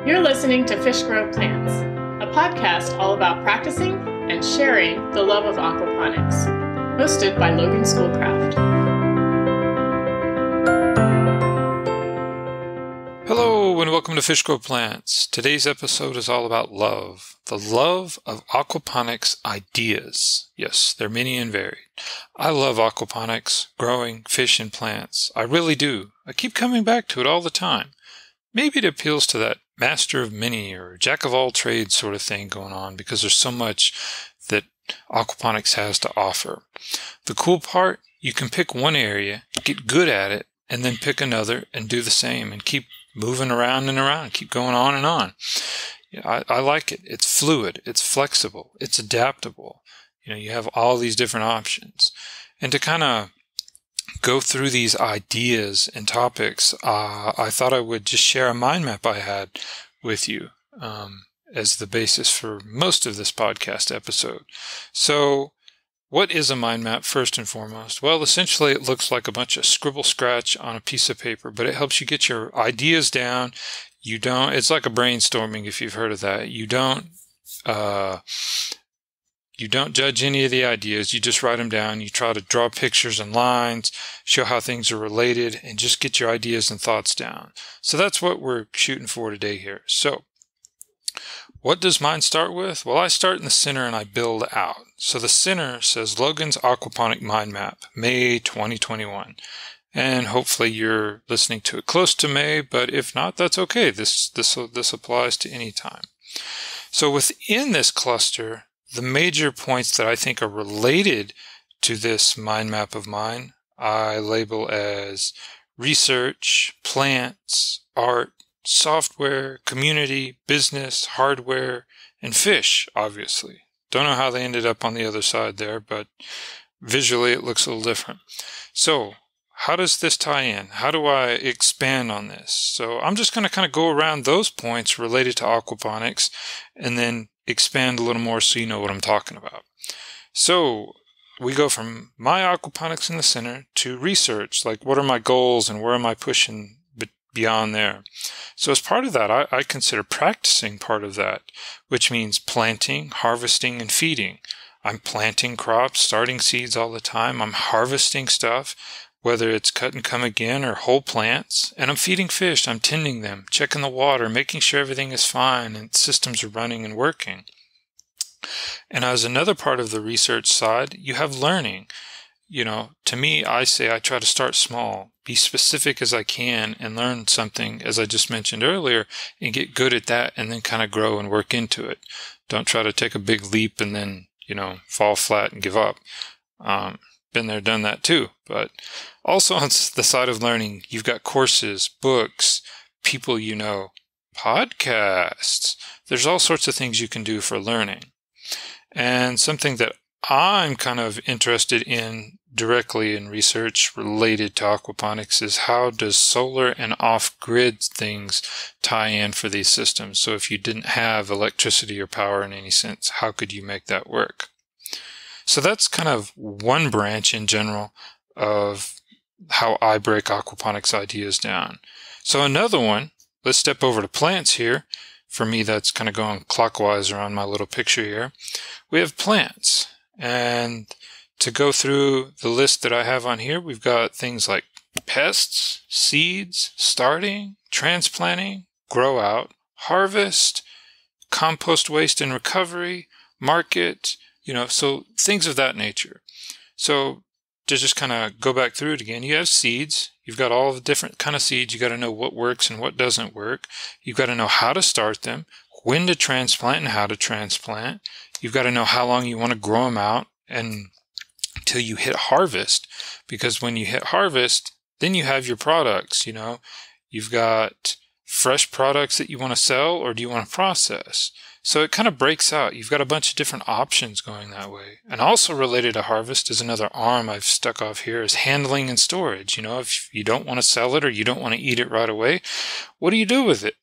You're listening to Fish Grow Plants, a podcast all about practicing and sharing the love of aquaponics, hosted by Logan Schoolcraft. Hello and welcome to Fish Grow Plants. Today's episode is all about love. The love of aquaponics ideas. Yes, they're many and varied. I love aquaponics, growing fish and plants. I really do. I keep coming back to it all the time. Maybe it appeals to that master of many or jack of all trades sort of thing going on because there's so much that aquaponics has to offer. The cool part, you can pick one area, get good at it, and then pick another and do the same and keep moving around and around, keep going on and on. I like it. It's fluid. It's flexible. It's adaptable. You have all these different options. And to kind of go through these ideas and topics, I thought I would just share a mind map I had with you as the basis for most of this podcast episode. So what is a mind map first and foremost? Well, essentially it looks like a bunch of scribble scratch on a piece of paper, but it helps you get your ideas down. It's like a brainstorming if you've heard of that. You don't judge any of the ideas. You just write them down. You try to draw pictures and lines, show how things are related, and just get your ideas and thoughts down. So that's what we're shooting for today here. So what does mine start with? Well, I start in the center and I build out. So the center says Logan's Aquaponic Mind Map, May 2021. And hopefully you're listening to it close to May, but if not, that's okay. This applies to any time. So within this cluster, the major points that I think are related to this mind map of mine, I label as research, plants, art, software, community, business, hardware, and fish, obviously. Don't know how they ended up on the other side there, but visually it looks a little different. So how does this tie in? How do I expand on this? So I'm just going to kind of go around those points related to aquaponics and then expand a little more so you know what I'm talking about. So we go from my aquaponics in the center to research, like what are my goals and where am I pushing beyond there. So as part of that, I consider practicing part of that, which means planting, harvesting, and feeding. I'm planting crops, starting seeds all the time. I'm harvesting stuff, whether it's cut and come again or whole plants, and I'm feeding fish. I'm tending them, checking the water, making sure everything is fine and systems are running and working. And as another part of the research side, you have learning. To me, I say I try to start small, be specific as I can, and learn something, as I just mentioned earlier, and get good at that, and then kind of grow and work into it. Don't try to take a big leap and then, fall flat and give up. Been there, done that too. But also on the side of learning, you've got courses, books, people podcasts. There's all sorts of things you can do for learning. And something that I'm kind of interested in directly in research related to aquaponics is how does solar and off-grid things tie in for these systems? So if you didn't have electricity or power in any sense, how could you make that work? So that's kind of one branch in general of how I break aquaponics ideas down. So another one, let's step over to plants here. For me, that's kind of going clockwise around my little picture here. We have plants. And to go through the list that I have on here, we've got things like pests, seeds, starting, transplanting, grow out, harvest, compost waste and recovery, market, so things of that nature. So to just kind of go back through it again, you have seeds. You've got all the different kind of seeds. You got to know what works and what doesn't work. You've got to know how to start them, when to transplant and how to transplant. You've got to know how long you want to grow them out and until you hit harvest, because when you hit harvest, then you have your products. You've got fresh products that you want to sell, or do you want to process? So it kind of breaks out. You've got a bunch of different options going that way. And also related to harvest is another arm I've stuck off here is handling and storage. If you don't want to sell it or you don't want to eat it right away, what do you do with it?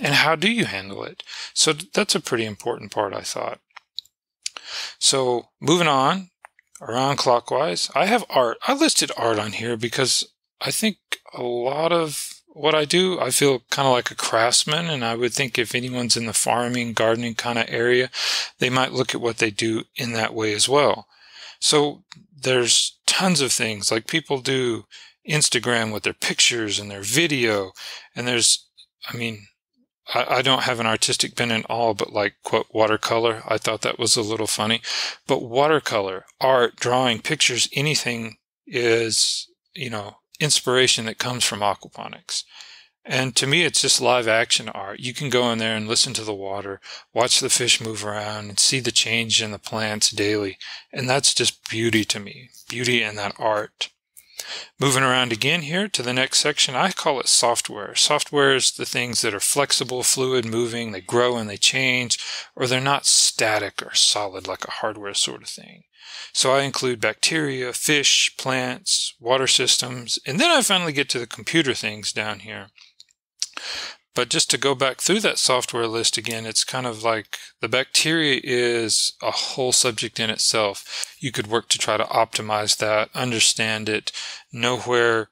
And how do you handle it? So that's a pretty important part, I thought. So moving on around clockwise, I have art. I listed art on here because I think a lot of what I do. I feel kind of like a craftsman, and I would think if anyone's in the farming, gardening kind of area, they might look at what they do in that way as well. So there's tons of things, like people do Instagram with their pictures and their video, and I don't have an artistic bent at all, but like, quote, watercolor. I thought that was a little funny. But watercolor, art, drawing, pictures, anything is, inspiration that comes from aquaponics. And to me, it's just live action art. You can go in there and listen to the water, watch the fish move around, and see the change in the plants daily. And that's just beauty to me, beauty in that art. Moving around again here to the next section, I call it software. Software is the things that are flexible, fluid, moving, they grow and they change, or they're not static or solid like a hardware sort of thing. So I include bacteria, fish, plants, water systems, and then I finally get to the computer things down here. But just to go back through that software list again, it's kind of like the bacteria is a whole subject in itself. You could work to try to optimize that, understand it, know where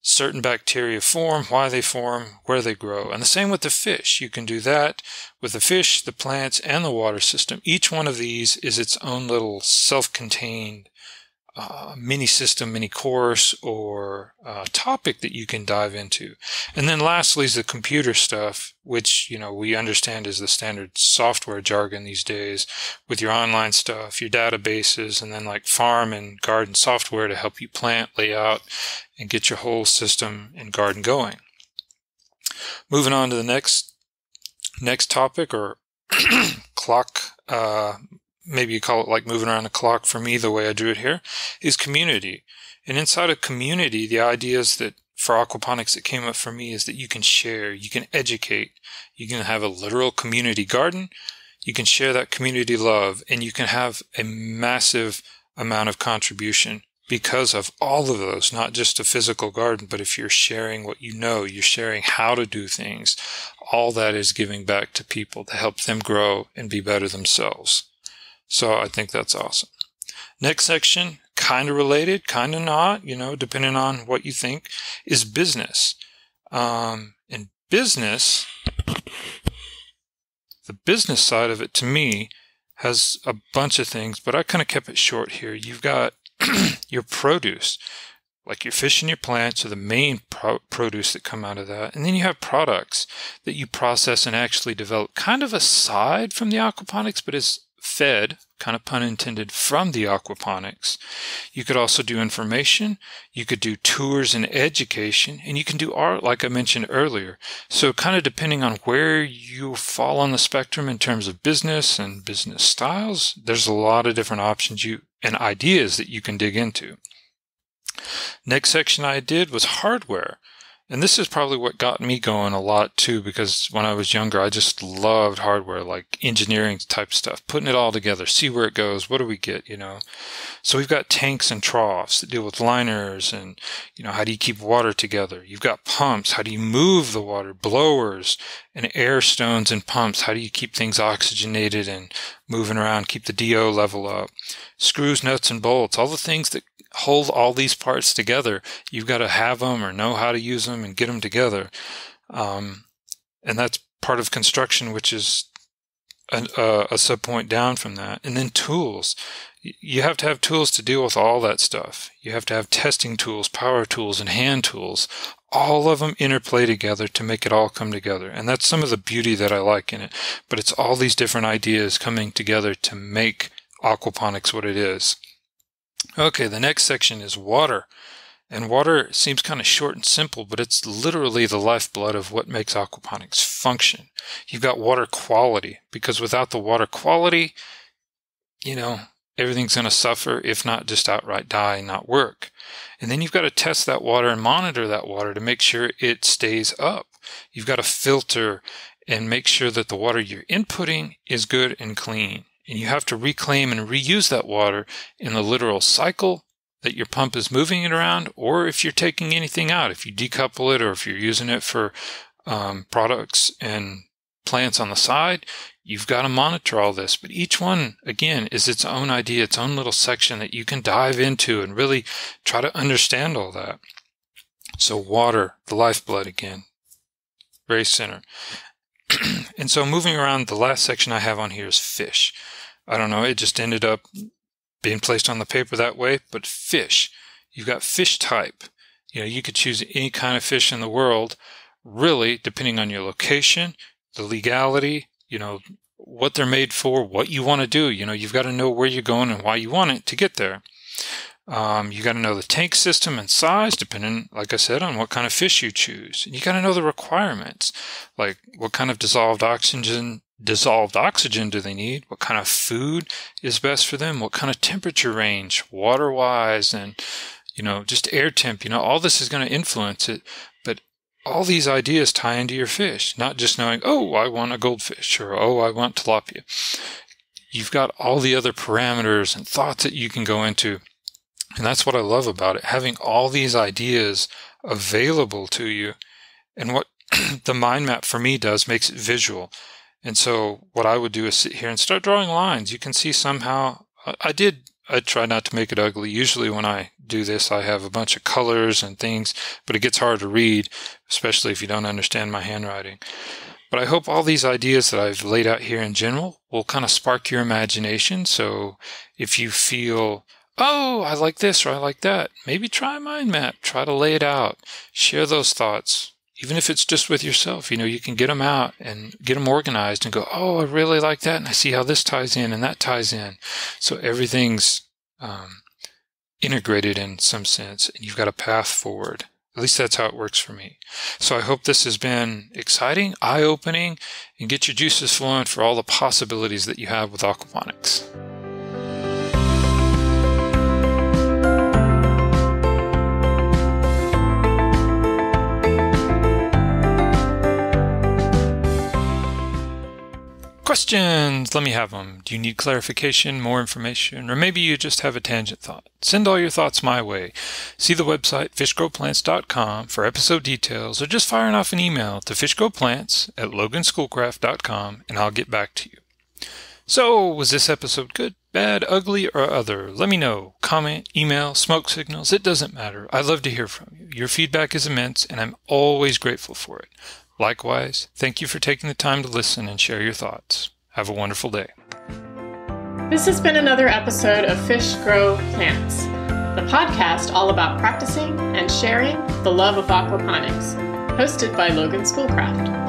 certain bacteria form, why they form, where they grow. And the same with the fish. You can do that with the fish, the plants, and the water system. Each one of these is its own little self-contained mini system, mini course, or topic that you can dive into. And then lastly is the computer stuff, which, we understand is the standard software jargon these days with your online stuff, your databases, and then like farm and garden software to help you plant, lay out, and get your whole system and garden going. Moving on to the next topic, or clock, maybe you call it like moving around the clock for me, the way I drew it here, is community. And inside of community, the ideas that for aquaponics that came up for me is that you can share, you can educate, you can have a literal community garden, you can share that community love, and you can have a massive amount of contribution because of all of those, not just a physical garden, but if you're sharing what you know, you're sharing how to do things, all that is giving back to people to help them grow and be better themselves. So I think that's awesome. Next section, kind of related, kind of not, depending on what you think, is business. And business, the business side of it to me has a bunch of things, but I kind of kept it short here. You've got your produce, like your fish and your plants are the main produce that come out of that. And then you have products that you process and actually develop kind of aside from the aquaponics, but is fed, kind of pun intended, from the aquaponics. You could also do information, you could do tours and education, and you can do art like I mentioned earlier. So kind of depending on where you fall on the spectrum in terms of business and business styles, there's a lot of different options and ideas that you can dig into. Next section I did was hardware. And this is probably what got me going a lot too, because when I was younger, I just loved hardware, like engineering type stuff, putting it all together, see where it goes, what do we get, So we've got tanks and troughs that deal with liners and, how do you keep water together? You've got pumps, how do you move the water? Blowers and air stones and pumps, how do you keep things oxygenated and moving around, keep the DO level up? Screws, nuts, and bolts, all the things that hold all these parts together, you've got to have them or know how to use them and get them together. And that's part of construction, which is a sub point down from that. And then tools. You have to have tools to deal with all that stuff. You have to have testing tools, power tools, and hand tools. All of them interplay together to make it all come together. And that's some of the beauty that I like in it. But it's all these different ideas coming together to make aquaponics what it is. Okay, the next section is water. And water seems kind of short and simple, but it's literally the lifeblood of what makes aquaponics function. You've got water quality, because without the water quality, everything's going to suffer, if not just outright die and not work. And then you've got to test that water and monitor that water to make sure it stays up. You've got to filter and make sure that the water you're inputting is good and clean. And you have to reclaim and reuse that water in the literal cycle that your pump is moving it around, or if you're taking anything out, if you decouple it, or if you're using it for products and plants on the side, you've got to monitor all this. But each one, again, is its own idea, its own little section that you can dive into and really try to understand all that. So water, the lifeblood again, very center. And so moving around, the last section I have on here is fish. I don't know, it just ended up being placed on the paper that way, but fish. You've got fish type. You could choose any kind of fish in the world, really, depending on your location, the legality, what they're made for, what you want to do. You've got to know where you're going and why you want it to get there. You got to know the tank system and size, depending, like I said, on what kind of fish you choose. And you got to know the requirements, like what kind of dissolved oxygen do they need? What kind of food is best for them? What kind of temperature range, water-wise, and just air temp. All this is going to influence it. But all these ideas tie into your fish, not just knowing, oh, I want a goldfish, or oh, I want tilapia. You've got all the other parameters and thoughts that you can go into. And that's what I love about it, having all these ideas available to you. And what the mind map for me does, makes it visual. And so what I would do is sit here and start drawing lines. You can see somehow, I try not to make it ugly. Usually when I do this, I have a bunch of colors and things, but it gets hard to read, especially if you don't understand my handwriting. But I hope all these ideas that I've laid out here in general will kind of spark your imagination. So if you feel, oh, I like this or I like that, maybe try a mind map, try to lay it out, share those thoughts. Even if it's just with yourself, you can get them out and get them organized and go, oh, I really like that. And I see how this ties in and that ties in. So everything's integrated in some sense, and you've got a path forward. At least that's how it works for me. So I hope this has been exciting, eye-opening, and get your juices flowing for all the possibilities that you have with aquaponics. Questions? Let me have them. Do you need clarification, more information, or maybe you just have a tangent thought? Send all your thoughts my way. See the website fishgrowplants.com for episode details, or just firing off an email to fishgrowplants@loganschoolcraft.com and I'll get back to you. So, was this episode good, bad, ugly, or other? Let me know. Comment, email, smoke signals, it doesn't matter. I love to hear from you. Your feedback is immense and I'm always grateful for it. Likewise, thank you for taking the time to listen and share your thoughts. Have a wonderful day. This has been another episode of Fish Grow Plants, the podcast all about practicing and sharing the love of aquaponics, hosted by Logan Schoolcraft.